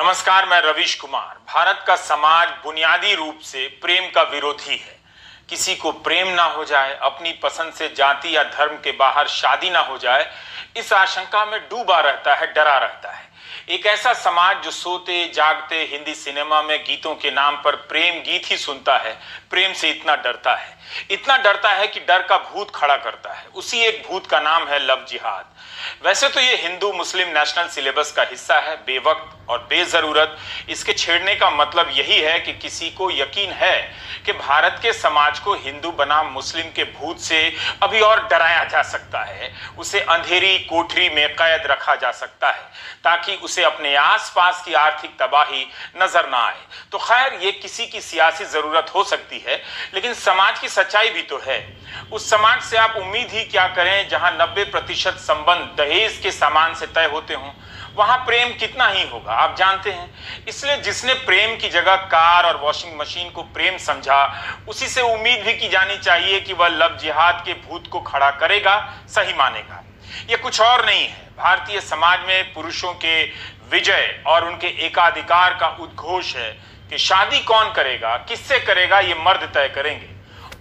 नमस्कार, मैं रवीश कुमार। भारत का समाज बुनियादी रूप से प्रेम का विरोधी है। किसी को प्रेम ना हो जाए, अपनी पसंद से जाति या धर्म के बाहर शादी ना हो जाए, इस आशंका में डूबा रहता है, डरा रहता है। एक ऐसा समाज जो सोते जागते हिंदी सिनेमा में गीतों के नाम पर प्रेम गीत ही सुनता है, प्रेम से इतना डरता है कि डर का भूत खड़ा करता है। उसी एक भूत का नाम है लव जिहाद। वैसे तो ये हिंदू मुस्लिम नेशनल सिलेबस का हिस्सा है। बेवक्त और बेजरूरत इसके छेड़ने का मतलब यही है कि किसी को यकीन है कि भारत के समाज को हिंदू बनाम मुस्लिम के भूत से अभी और डराया जा सकता है, उसे अंधेरी कोठरी में कैद रखा जा सकता है ताकि उसे अपने आसपास की आर्थिक तबाही नजर ना आए। तो खैर, ये किसी की सियासी जरूरत हो सकती है, लेकिन समाज की सच्चाई भी तो है। उस समाज से आप उम्मीद ही क्या करें जहां 90% संबंध दहेज के सामान से तय होते हों। वहां प्रेम कितना ही होगा आप जानते हैं। इसलिए जिसने प्रेम की जगह कार और वॉशिंग मशीन को प्रेम समझा, उसी से उम्मीद भी की जानी चाहिए कि वह लव जिहाद के भूत को खड़ा करेगा, सही मानेगा। यह कुछ और नहीं है, भारतीय समाज में पुरुषों के विजय और उनके एकाधिकार का उद्घोष है कि शादी कौन करेगा, किससे करेगा, ये मर्द तय करेंगे।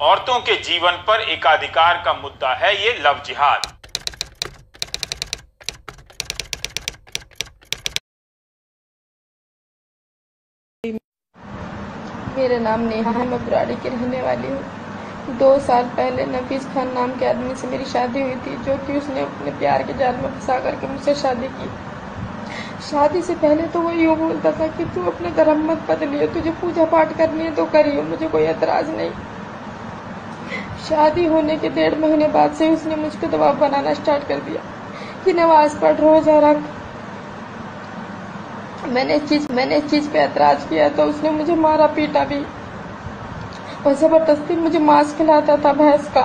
औरतों के जीवन पर एकाधिकार का मुद्दा है ये लव जिहाद। मेरा नाम नेहा है, मैं बुराड़ी की रहने वाली हूँ। 2 साल पहले नफीस खान नाम के आदमी से मेरी शादी हुई थी, जो कि उसने अपने प्यार के जाल में फंसा करके मुझसे शादी की। शादी से पहले तो वो यूँ बोलता था कि तू अपने धर्म मत बदलियो, तुझे पूजा पाठ करनी है तो करियो, मुझे कोई एतराज नहीं। शादी होने के 1.5 महीने बाद से उसने मुझको दबाव बनाना स्टार्ट कर दिया कि नमाज पढ़, रोजा रख। मैंने इस चीज पे एतराज किया तो उसने मुझे मारा पीटा भी और जबरदस्ती मुझे मांस खिलाता था भैंस का।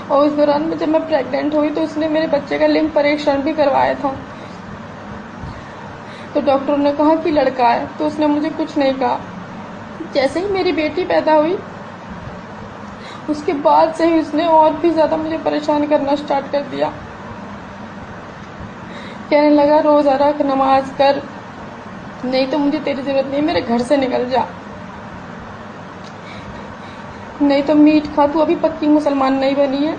और उस दौरान में जब मैं प्रेग्नेंट हुई तो उसने मेरे बच्चे का लिंग परीक्षण भी करवाया था। तो डॉक्टर ने कहा कि लड़का है, तो उसने मुझे कुछ नहीं कहा। जैसे ही मेरी बेटी पैदा हुई उसके बाद से ही उसने और भी ज्यादा मुझे परेशान करना स्टार्ट कर दिया। कहने लगा रोजा रख, नमाज कर, नहीं तो मुझे तेरी जरूरत नहीं, मेरे घर से निकल जा, नहीं तो मीट खा, तू अभी पक्की मुसलमान नहीं बनी है,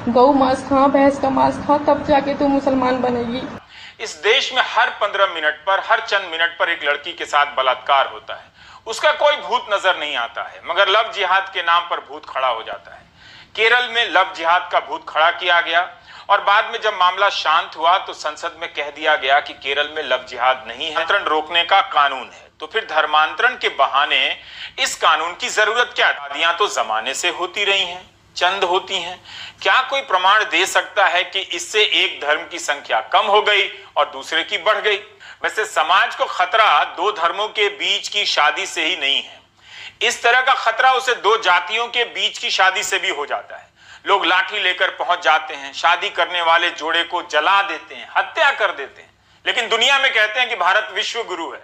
गौ मांस खा, भैंस का मांस खा, तब जाके तू मुसलमान बनेगी। इस देश में हर 15 मिनट पर, हर चंद मिनट पर एक लड़की के साथ बलात्कार होता है। उसका कोई भूत नजर नहीं आता है, मगर लव जिहाद के नाम पर भूत खड़ा हो जाता है। केरल में लव जिहाद का भूत खड़ा किया गया और बाद में जब मामला शांत हुआ तो संसद में कह दिया गया कि केरल में लव जिहाद नहीं है, धर्मांतरण रोकने का कानून है। तो फिर धर्मांतरण के बहाने इस कानून की जरूरत क्या? शादियां तो जमाने से होती रही हैं, चंद होती हैं। क्या कोई प्रमाण दे सकता है कि इससे एक धर्म की संख्या कम हो गई और दूसरे की बढ़ गई? वैसे समाज को खतरा 2 धर्मों के बीच की शादी से ही नहीं है। इस तरह का खतरा उसे 2 जातियों के बीच की शादी से भी हो जाता है। लोग लाठी लेकर पहुंच जाते हैं, शादी करने वाले जोड़े को जला देते हैं, हत्या कर देते हैं, लेकिन दुनिया में कहते हैं कि भारत विश्व गुरु है।